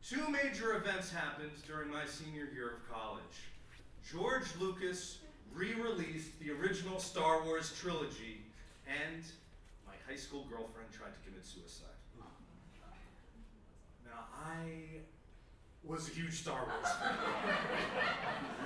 Two major events happened during my senior year of college. George Lucas re-released the original Star Wars trilogy, and my high school girlfriend tried to commit suicide. Now, I was a huge Star Wars fan.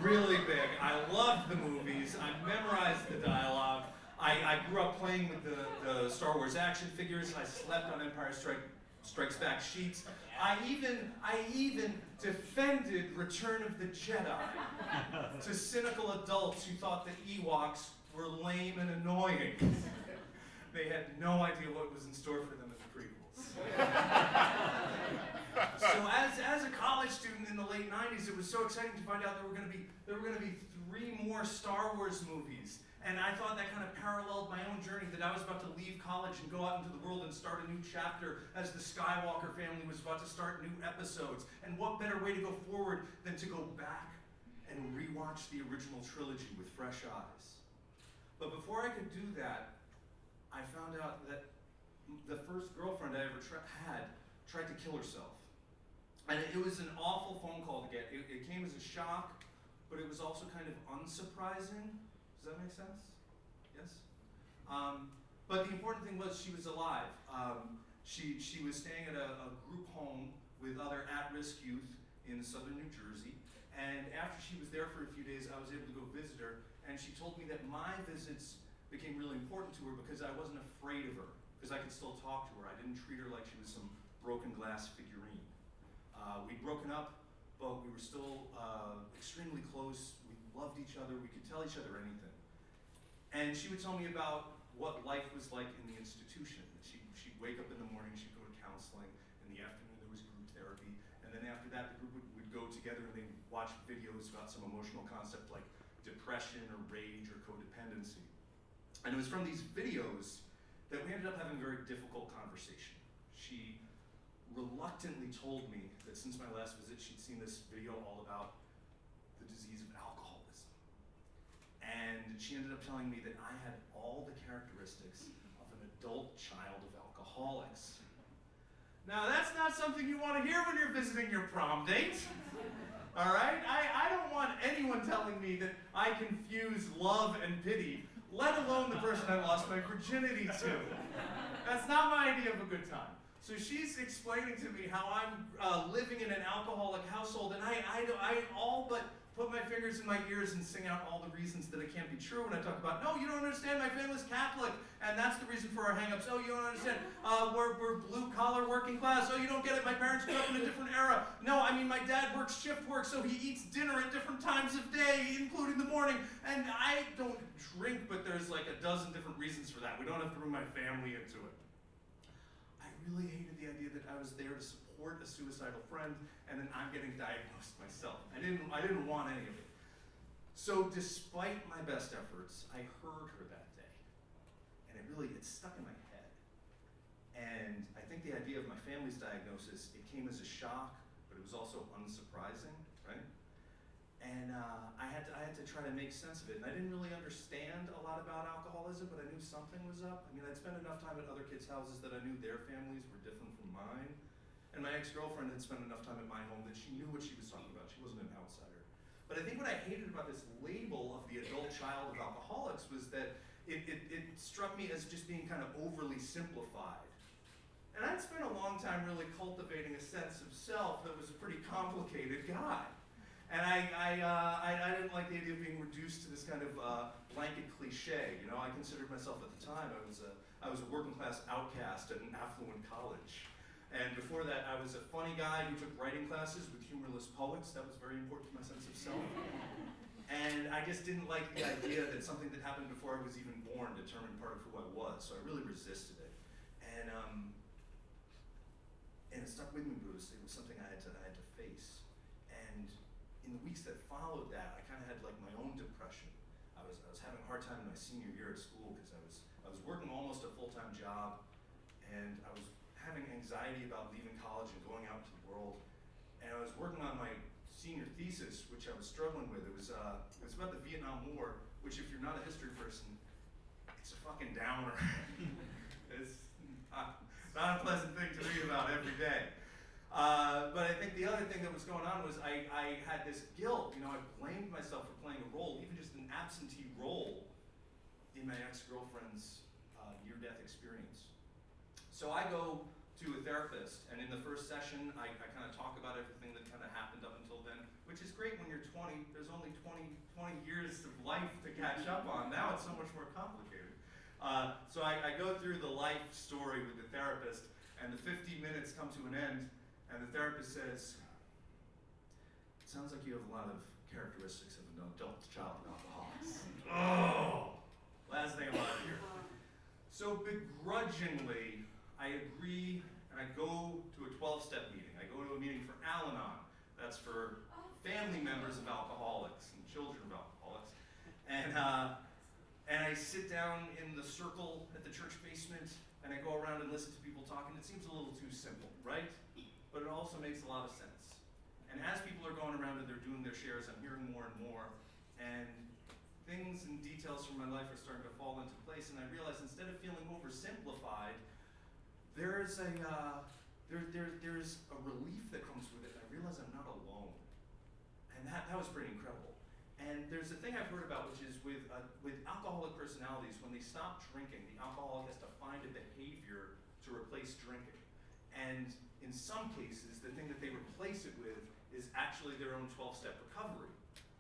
Really big. I loved the movies. I memorized the dialogue. I grew up playing with the Star Wars action figures. I slept on Empire Strikes Back sheets. I even defended Return of the Jedi to cynical adults who thought that Ewoks were lame and annoying. They had no idea what was in store for them in the prequels. So as a college student in the late 90s, it was so exciting to find out there were going to be 3 more Star Wars movies. And I thought that kind of paralleled my own journey, that I was about to leave college and go out into the world and start a new chapter as the Skywalker family was about to start new episodes. And what better way to go forward than to go back and rewatch the original trilogy with fresh eyes. But before I could do that, I found out that the first girlfriend I ever had tried to kill herself. And it was an awful phone call to get. It came as a shock, but it was also kind of unsurprising. Does that make sense? Yes? But the important thing was she was alive. She was staying at a group home with other at-risk youth in southern New Jersey. And after she was there for a few days, I was able to go visit her. And she told me that my visits became really important to her because I wasn't afraid of her, because I could still talk to her. I didn't treat her like she was some broken glass figurine. We'd broken up, but we were still extremely close. We loved each other. We could tell each other anything. And she would tell me about what life was like in the institution. She'd wake up in the morning, she'd go to counseling. In the afternoon, there was group therapy. And then after that, the group would go together and they'd watch videos about some emotional concept like depression or rage or codependency. And it was from these videos that we ended up having a very difficult conversation. She reluctantly told me that since my last visit, she'd seen this video all about the disease of alcoholism. And she ended up telling me that I had all the characteristics of an adult child of alcoholics. Now, that's not something you want to hear when you're visiting your prom date. All right? I don't want anyone telling me that I confuse love and pity, let alone the person I lost my virginity to. That's not my idea of a good time. So she's explaining to me how I'm living in an alcoholic household, and I all but put my fingers in my ears and sing out all the reasons that it can't be true. And I talk about, no, you don't understand, my family's Catholic, and that's the reason for our hang-ups. Oh, you don't understand, we're blue-collar working class. Oh, you don't get it, my parents grew up in a different era. No, I mean, my dad works shift work, so he eats dinner at different times of day, including the morning. And I don't drink, but there's like a dozen different reasons for that. We don't have to bring my family into it. I really hated the idea that I was there to support a suicidal friend, and then I'm getting diagnosed myself. I didn't want any of it. So despite my best efforts, I heard her that day, and it stuck in my head. And I think the idea of my family's diagnosis, it came as a shock, but it was also unsurprising, right? And I had to try to make sense of it. And I didn't really understand a lot about alcoholism, but I knew something was up. I mean, I'd spent enough time at other kids' houses that I knew their families were different from mine. And my ex-girlfriend had spent enough time at my home that she knew what she was talking about. She wasn't an outsider. But I think what I hated about this label of the adult child of alcoholics was that it struck me as just being kind of overly simplified. And I'd spent a long time really cultivating a sense of self that was a pretty complicated guy. And I didn't like the idea of being reduced to this kind of blanket cliche. You know, I considered myself at the time, I was a working class outcast at an affluent college. And before that, I was a funny guy who took writing classes with humorless poets. That was very important to my sense of self. And I just didn't like the idea that something that happened before I was even born determined part of who I was. So I really resisted it. And it stuck with me, Bruce. It was something I had to face. And in the weeks that followed that, I kind of had like my own depression. I was having a hard time in my senior year at school because I was working almost a full-time job, and I was having anxiety about leaving college and going out into the world. And I was working on my senior thesis, which I was struggling with. It was about the Vietnam War, which if you're not a history person, it's a fucking downer. It's not a pleasant thing to read about every day. But I think the other thing that was going on was I had this guilt. You know, I blamed myself for playing a role, even just an absentee role, in my ex-girlfriend's near-death experience. So I go to a therapist, and in the first session, I kind of talk about everything that kind of happened up until then, which is great when you're 20. There's only 20 years of life to catch up on. Now it's so much more complicated. So I go through the life story with the therapist, and the 50 minutes come to an end, and the therapist says, "It sounds like you have a lot of characteristics of an adult child alcoholic." Oh! Last thing I want to hear. So begrudgingly, I agree, and I go to a 12-step meeting. I go to a meeting for Al-Anon. That's for family members of alcoholics and children of alcoholics. And I sit down in the circle at the church basement, and I go around and listen to people talking. It seems a little too simple, right? But it also makes a lot of sense. And as people are going around and they're doing their shares, I'm hearing more and more. And things and details from my life are starting to fall into place, and I realize instead of feeling oversimplified, there's a relief that comes with it. I realize I'm not alone, and that was pretty incredible. And there's a thing I've heard about, which is with alcoholic personalities, when they stop drinking, the alcoholic has to find a behavior to replace drinking. And in some cases, the thing that they replace it with is actually their own 12-step recovery.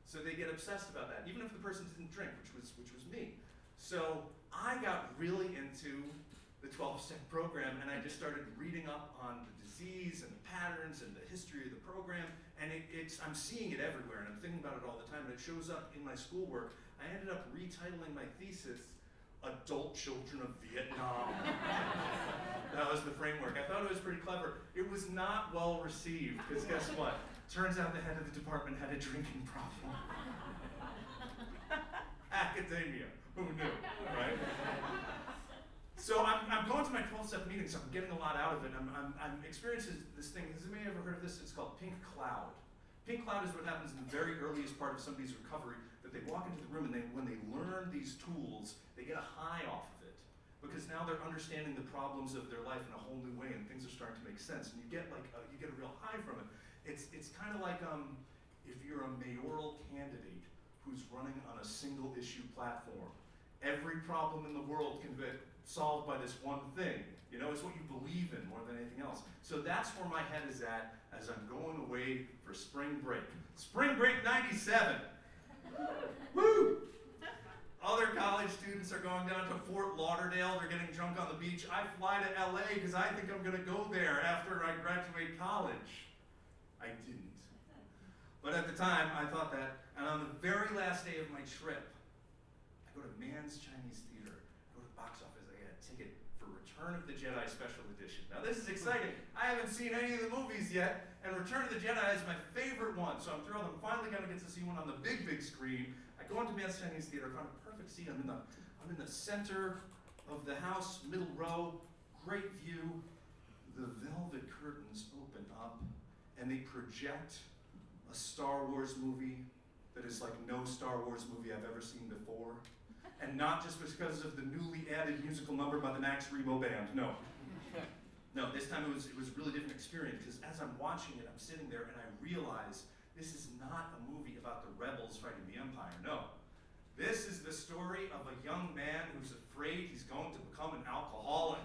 So they get obsessed about that, even if the person didn't drink, which was me. So I got really into the 12-step program, and I just started reading up on the disease and the patterns and the history of the program, and I'm seeing it everywhere, and I'm thinking about it all the time, and it shows up in my schoolwork. I ended up retitling my thesis, "Adult Children of Vietnam." That was the framework. I thought it was pretty clever. It was not well received, because guess what? Turns out the head of the department had a drinking problem. Academia, who knew, right? So I'm going to my 12-step meetings, so I'm getting a lot out of it. I'm experiencing this thing. Has anybody ever heard of this? It's called pink cloud. Pink cloud is what happens in the very earliest part of somebody's recovery, that they walk into the room and when they learn these tools, they get a high off of it. Because now they're understanding the problems of their life in a whole new way, and things are starting to make sense, and you get a real high from it. It's kind of like if you're a mayoral candidate who's running on a single issue platform. Every problem in the world can be solved by this one thing. You know, it's what you believe in more than anything else. So that's where my head is at as I'm going away for spring break. Spring break '97. Woo! Other college students are going down to Fort Lauderdale. They're getting drunk on the beach. I fly to LA because I think I'm going to go there after I graduate college. I didn't. But at the time, I thought that. And on the very last day of my trip, I go to Mann's Chinese Theater. I go to the box office. I get a ticket for Return of the Jedi Special Edition. Now this is exciting. I haven't seen any of the movies yet, and Return of the Jedi is my favorite one. So I'm thrilled. I'm finally going to get to see one on the big screen. I go into Mann's Chinese Theater. I found a perfect seat. I'm in the center of the house, middle row, great view. The velvet curtains open up, and they project a Star Wars movie that is like no Star Wars movie I've ever seen before. And not just because of the newly added musical number by the Max Rebo Band, no. No, this time it was a really different experience, because as I'm watching it, I'm sitting there and I realize this is not a movie about the rebels fighting the Empire, no. This is the story of a young man who's afraid he's going to become an alcoholic.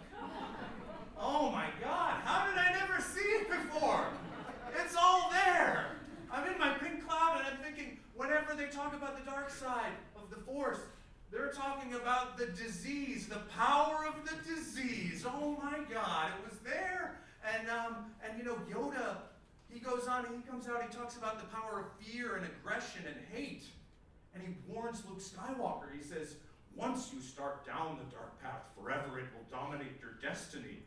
Oh my God, how did I never see it before? It's all there. I'm in my pink cloud and I'm thinking, whenever they talk about the dark side of the Force, they're talking about the disease, the power of the disease. Oh my God, it was there. And you know, Yoda, he goes on, he comes out, he talks about the power of fear and aggression and hate. And he warns Luke Skywalker. He says, once you start down the dark path forever, it will dominate your destiny.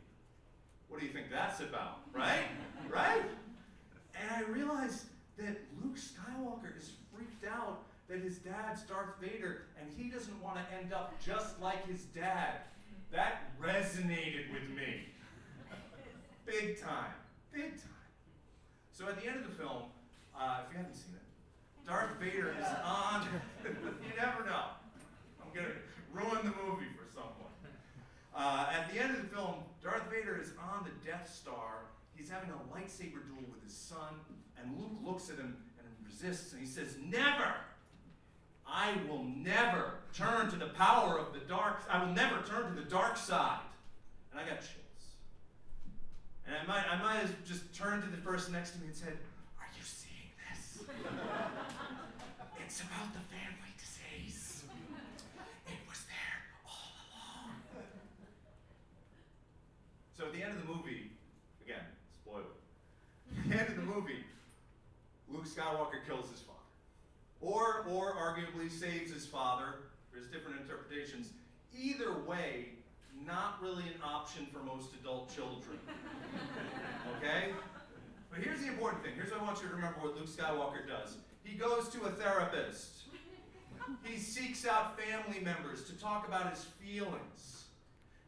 What do you think that's about, right? Right? And I realized that Luke Skywalker is freaked out that his dad's Darth Vader, and he doesn't want to end up just like his dad. That resonated with me. Big time. Big time. So at the end of the film, if you haven't seen it, Darth Vader is on, you never know. I'm going to ruin the movie for someone. At the end of the film, Darth Vader is on the Death Star. he's having a lightsaber duel with his son, and Luke looks at him and resists, and he says, "Never! I will never turn to the power of the dark. I will never turn to the dark side." And I got chills. And I might have just turned to the person next to me and said, "Are you seeing this? It's about the family disease. It was there all along." So at the end of the movie, again, spoiler. At the end of the movie, Luke Skywalker kills his father. Or arguably saves his father. There's different interpretations. Either way, not really an option for most adult children. Okay? But here's the important thing. Here's what I want you to remember what Luke Skywalker does. He goes to a therapist. He seeks out family members to talk about his feelings.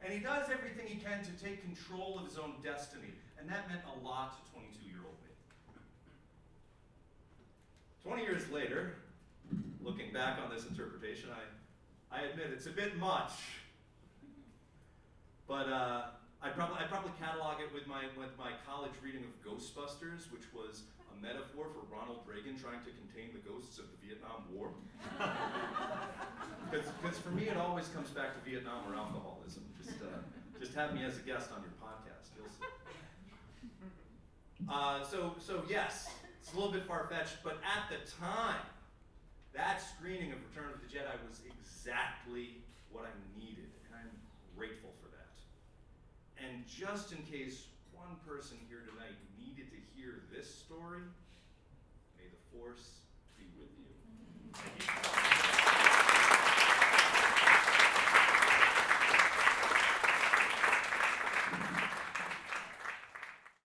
And he does everything he can to take control of his own destiny. And that meant a lot to 22-year-old me. 20 years later, looking back on this interpretation, I admit it's a bit much. But I'd probably catalog it with my college reading of Ghostbusters, which was a metaphor for Ronald Reagan trying to contain the ghosts of the Vietnam War. Because for me, it always comes back to Vietnam or alcoholism. Just have me as a guest on your podcast. You'll see. So yes, it's a little bit far-fetched, but at the time, that screening of Return of the Jedi was exactly what I needed, and I'm grateful for that. And just in case one person here tonight needed to hear this story, may the Force be with you.